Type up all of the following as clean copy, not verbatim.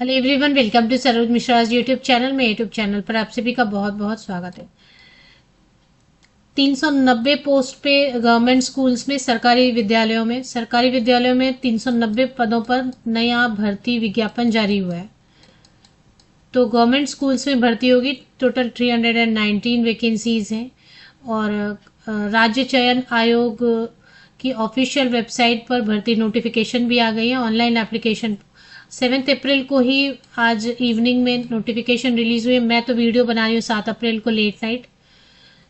Hello everyone, welcome to Saroj Mishra YouTube channel में। YouTube channel पर आप सभी का बहुत बहुत स्वागत है। 390 पोस्ट पे गवर्नमेंट स्कूल्स में, सरकारी विद्यालयों में 390 पदों पर नया भर्ती विज्ञापन जारी हुआ है। तो गवर्नमेंट स्कूल्स में भर्ती होगी। टोटल 319 वैकेंसीज हैं और राज्य चयन आयोग की ऑफिशियल वेबसाइट पर भर्ती नोटिफिकेशन भी आ गई है। ऑनलाइन एप्लीकेशन 7 अप्रैल को ही आज इवनिंग में नोटिफिकेशन रिलीज हुई। मैं तो वीडियो बना रही हूँ 7 अप्रैल को लेट नाइट।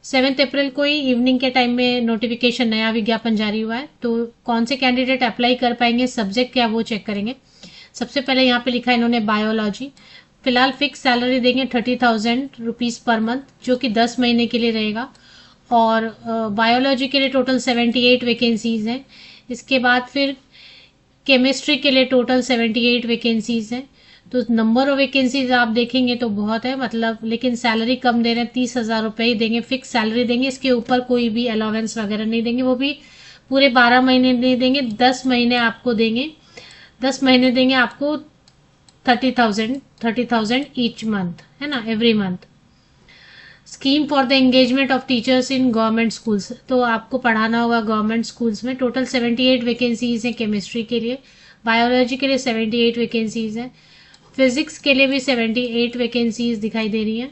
7 अप्रैल को ही इवनिंग के टाइम में नोटिफिकेशन, नया विज्ञापन जारी हुआ है। तो कौन से कैंडिडेट अप्लाई कर पाएंगे, सब्जेक्ट क्या, वो चेक करेंगे। सबसे पहले यहाँ पे लिखा है इन्होंने बायोलॉजी। फिलहाल फिक्स सैलरी देंगे 30,000 रुपीज़ पर मंथ, जो कि 10 महीने के लिए रहेगा। और बायोलॉजी के लिए टोटल 78 वैकेंसीज हैं। इसके बाद फिर केमिस्ट्री के लिए टोटल 78 वैकेंसीज हैं। तो नंबर ऑफ वैकेंसीज आप देखेंगे तो बहुत है, मतलब, लेकिन सैलरी कम दे रहे हैं। 30,000 रुपये ही देंगे, फिक्स सैलरी देंगे। इसके ऊपर कोई भी अलाउंस वगैरह नहीं देंगे, वो भी पूरे 12 महीने नहीं देंगे, 10 महीने आपको देंगे। 10 महीने देंगे आपको 30,000 ईच मंथ, है ना, every month. Scheme for the engagement of teachers in government schools, तो आपको पढ़ाना होगा गवर्नमेंट स्कूल्स में। टोटल 78 वैकेंसीज हैं केमिस्ट्री के लिए। बायोलॉजी के लिए 78 वैकेंसीज हैं। फिजिक्स के लिए भी 78 वैकेंसीज दिखाई दे रही हैं।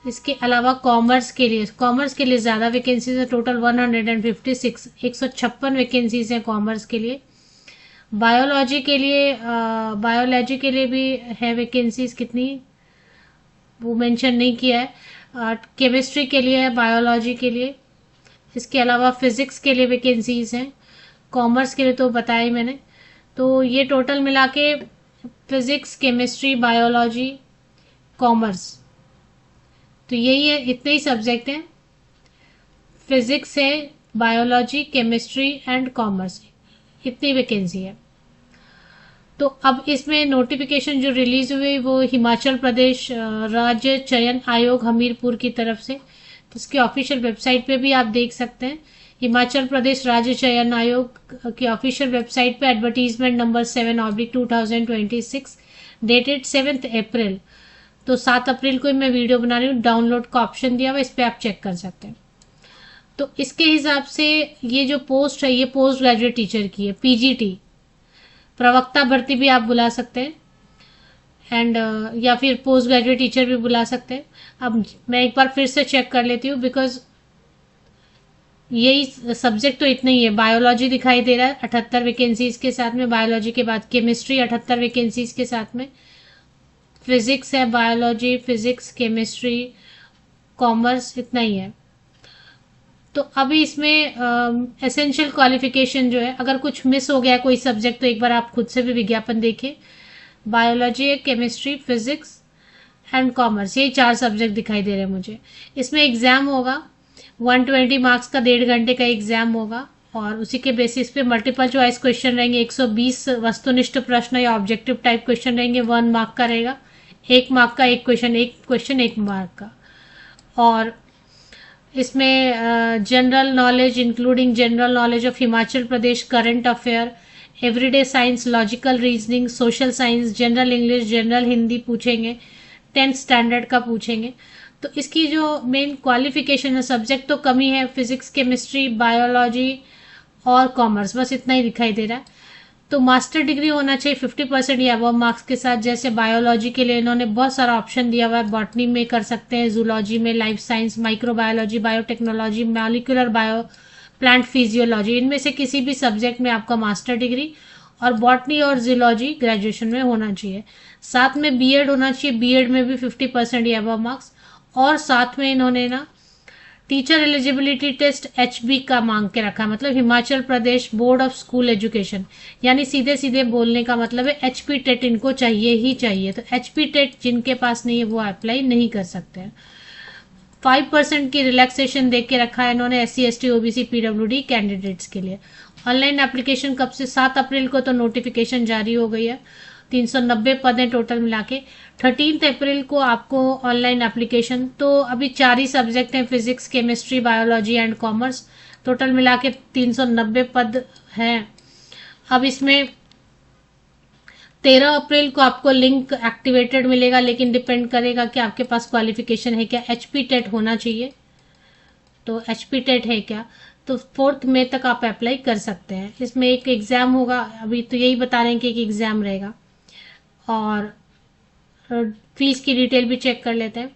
इसके अलावा कॉमर्स के लिए ज़्यादा वैकेंसीज है। टोटल 156 156 वैकेंसीज हैं कॉमर्स के लिए। बायोलॉजी के लिए भी है वैकेंसीज, कितनी वो मेंशन नहीं किया है। केमिस्ट्री के लिए है, बायोलॉजी के लिए। इसके अलावा फिजिक्स के लिए वैकेंसीज हैं। कॉमर्स के लिए तो बताया ही मैंने। तो ये टोटल मिला के फिजिक्स, केमिस्ट्री, बायोलॉजी, कॉमर्स, तो यही है, इतने ही सब्जेक्ट हैं। फिजिक्स है, बायोलॉजी, केमिस्ट्री एंड कॉमर्स, इतनी वैकेंसी है। तो अब इसमें नोटिफिकेशन जो रिलीज हुई वो हिमाचल प्रदेश राज्य चयन आयोग हमीरपुर की तरफ से। तो इसकी ऑफिशियल वेबसाइट पे भी आप देख सकते हैं। हिमाचल प्रदेश राज्य चयन आयोग की ऑफिशियल वेबसाइट पे एडवर्टीजमेंट नंबर 7/2026, डेटेड 7 अप्रैल। तो 7 अप्रैल को मैं वीडियो बना रही हूँ। डाउनलोड का ऑप्शन दिया हुआ, इस पर आप चेक कर सकते हैं। तो इसके हिसाब से ये जो पोस्ट है, ये पोस्ट ग्रेजुएट टीचर की है, पीजीटी, प्रवक्ता भर्ती भी आप बुला सकते हैं। एंड या फिर पोस्ट ग्रेजुएट टीचर भी बुला सकते हैं। अब मैं एक बार फिर से चेक कर लेती हूँ, बिकॉज यही सब्जेक्ट तो इतना ही है। बायोलॉजी दिखाई दे रहा है 78 वैकेंसीज के साथ में। बायोलॉजी के बाद केमिस्ट्री 78 वैकेंसीज के साथ में। फिजिक्स है, बायोलॉजी, फिजिक्स, केमिस्ट्री, कॉमर्स, इतना ही है। तो अभी इसमें एसेंशियल क्वालिफिकेशन जो है, अगर कुछ मिस हो गया कोई सब्जेक्ट तो एक बार आप खुद से भी विज्ञापन देखें। बायोलॉजी है, केमिस्ट्री, फिजिक्स एंड कॉमर्स, यही 4 सब्जेक्ट दिखाई दे रहे हैं मुझे। इसमें एग्जाम होगा 120 मार्क्स का, 1.5 घंटे का एग्जाम होगा। और उसी के बेसिस पे मल्टीपल चॉइस क्वेश्चन रहेंगे। 120 वस्तुनिष्ठ प्रश्न या ऑब्जेक्टिव टाइप क्वेश्चन रहेंगे। 1 मार्क का रहेगा, 1 मार्क का एक क्वेश्चन 1 मार्क का। और इसमें general knowledge, including general knowledge of Himachal Pradesh, current affair, everyday science, logical reasoning, social science, general English, general Hindi पूछेंगे। 10th स्टैंडर्ड का पूछेंगे। तो इसकी जो मेन क्वालिफिकेशन है, सब्जेक्ट तो कम ही है, फिजिक्स, केमिस्ट्री, बायोलॉजी और कॉमर्स, बस इतना ही दिखाई दे रहा है। तो मास्टर डिग्री होना चाहिए 50% या अबव मार्क्स के साथ। जैसे बायोलॉजी के लिए इन्होंने बहुत सारा ऑप्शन दिया हुआ है। बॉटनी में कर सकते हैं, जूलॉजी में, life science, microbiology, biotechnology, molecular bio, plant physiology, इनमें से किसी भी सब्जेक्ट में आपका मास्टर डिग्री और बॉटनी और जूलॉजी ग्रेजुएशन में होना चाहिए। साथ में बीएड होना चाहिए, बीएड में भी 50% या अबव मार्क्स। और साथ में इन्होंने ना टीचर एलिजिबिलिटी टेस्ट एचबी का मांग के रखा है, मतलब Himachal Pradesh board of school education, यानी सीधे सीधे बोलने का मतलब है एचपी टेट इनको चाहिए ही चाहिए। तो एचपी टेट जिनके पास नहीं है वो अप्लाई नहीं कर सकते हैं। 5% की रिलैक्सेशन देख के रखा है इन्होंने SC ST OBC PWD candidates के लिए। ऑनलाइन एप्लीकेशन कब से, 7 अप्रैल को तो नोटिफिकेशन जारी हो गई है। 390 पद हैं टोटल मिला के। 13 अप्रैल को आपको ऑनलाइन एप्लीकेशन। तो अभी 4 ही सब्जेक्ट हैं, physics, chemistry, biology and commerce. Total मिला के 390 पद हैं। अब इसमें 13 अप्रैल को आपको लिंक एक्टिवेटेड मिलेगा, लेकिन डिपेंड करेगा कि आपके पास क्वालिफिकेशन है क्या। एचपी टेट होना चाहिए, तो एचपी टेट है क्या, तो 4 मई तक आप अप्लाई कर सकते हैं। इसमें एक एग्ज़ाम होगा, अभी तो यही बता रहे हैं कि एक एग्ज़ाम रहेगा। और फीस की डिटेल भी चेक कर लेते हैं।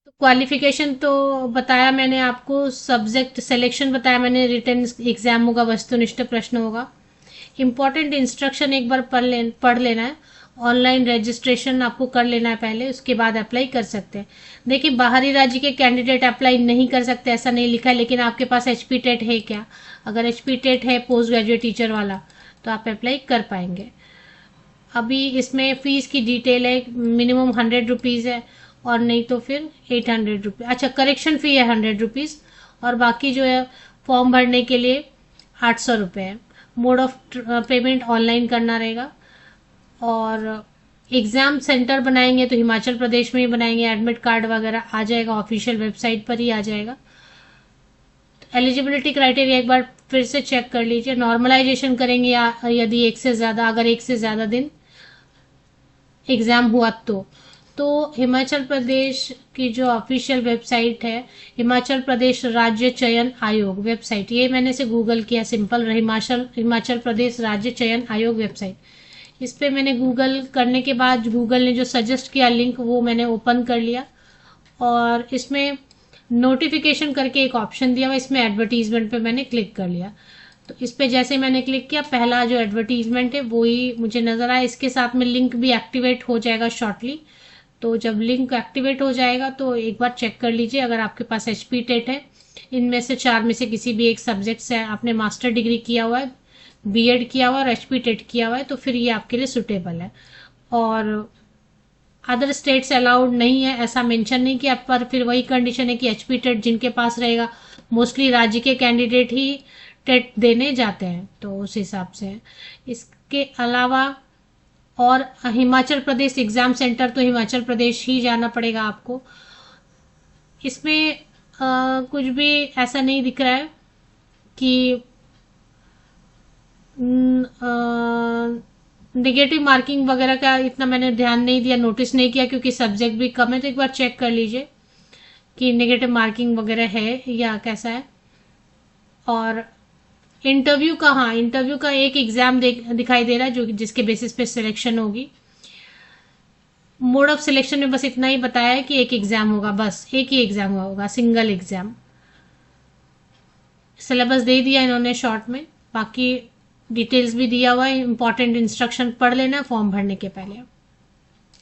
तो क्वालिफिकेशन तो बताया मैंने आपको, सब्जेक्ट सिलेक्शन बताया मैंने, रिटन एग्जाम होगा, वस्तुनिष्ठ प्रश्न होगा। इंपॉर्टेंट इंस्ट्रक्शन एक बार पढ़ लेना है। ऑनलाइन रजिस्ट्रेशन आपको कर लेना है पहले, उसके बाद अप्लाई कर सकते हैं। देखिए, बाहरी राज्य के कैंडिडेट अप्लाई नहीं कर सकते ऐसा नहीं लिखा है, लेकिन आपके पास एचपी टेट है क्या? अगर एचपी टेट है पोस्ट ग्रेजुएट टीचर वाला, तो आप अप्लाई कर पाएंगे। अभी इसमें फीस की डिटेल है, मिनिमम 100 रुपीज़ है, और नहीं तो फिर 800 रुपीज़। अच्छा, करेक्शन फ़ी है 100 रुपीज़, और बाकी जो है फॉर्म भरने के लिए 800 रुपये है। मोड ऑफ पेमेंट ऑनलाइन करना रहेगा। और एग्ज़ाम सेंटर बनाएंगे तो हिमाचल प्रदेश में ही बनाएंगे। एडमिट कार्ड वगैरह आ जाएगा, ऑफिशियल वेबसाइट पर ही आ जाएगा। एलिजिबिलिटी क्राइटेरिया एक बार फिर से चेक कर लीजिए। नॉर्मलाइजेशन करेंगे या यदि एक से ज़्यादा, अगर एक से ज़्यादा दिन एग्ज़ाम हुआ तो हिमाचल प्रदेश की जो ऑफिशियल वेबसाइट है, हिमाचल प्रदेश राज्य चयन आयोग वेबसाइट, ये मैंने से गूगल किया सिंपल, हिमाचल प्रदेश राज्य चयन आयोग वेबसाइट। इस पे मैंने गूगल करने के बाद गूगल ने जो सजेस्ट किया लिंक, वो मैंने ओपन कर लिया, और इसमें नोटिफिकेशन करके एक ऑप्शन दिया हुआ, इसमें एडवर्टीजमेंट पे मैंने क्लिक कर लिया। तो इस पे जैसे मैंने क्लिक किया, पहला जो एडवर्टीजमेंट है वो ही मुझे नज़र आया। इसके साथ में लिंक भी एक्टिवेट हो जाएगा शॉर्टली। तो जब लिंक एक्टिवेट हो जाएगा तो एक बार चेक कर लीजिए, अगर आपके पास एचपी टेट है, इनमें से 4 में से किसी भी एक सब्जेक्ट से आपने मास्टर डिग्री किया हुआ है, बीएड किया हुआ है और एचपी टेट किया हुआ है, तो फिर ये आपके लिए सुटेबल है। और अदर स्टेट्स अलाउड नहीं है ऐसा मेंशन नहीं किया, पर फिर वही कंडीशन है कि एचपी टेट जिनके पास रहेगा, मोस्टली राज्य के कैंडिडेट ही टेट देने जाते हैं, तो उस हिसाब से। इसके अलावा और हिमाचल प्रदेश एग्जाम सेंटर, तो हिमाचल प्रदेश ही जाना पड़ेगा आपको। इसमें कुछ भी ऐसा नहीं दिख रहा है कि नेगेटिव मार्किंग वगैरह का इतना मैंने ध्यान नहीं दिया, नोटिस नहीं किया, क्योंकि सब्जेक्ट भी कम है। तो एक बार चेक कर लीजिए कि नेगेटिव मार्किंग वगैरह है या कैसा है। और इंटरव्यू का, हाँ, इंटरव्यू का एक एग्जाम दिखाई दे रहा है, जो जिसके बेसिस पे सिलेक्शन होगी। मोड ऑफ सिलेक्शन में बस इतना ही बताया है कि एक एग्जाम होगा, बस एक ही एग्जाम होगा, सिंगल एग्जाम। सिलेबस दे दिया इन्होंने शॉर्ट में, बाकी डिटेल्स भी दिया हुआ है। इंपॉर्टेंट इंस्ट्रक्शन पढ़ लेना फॉर्म भरने के पहले।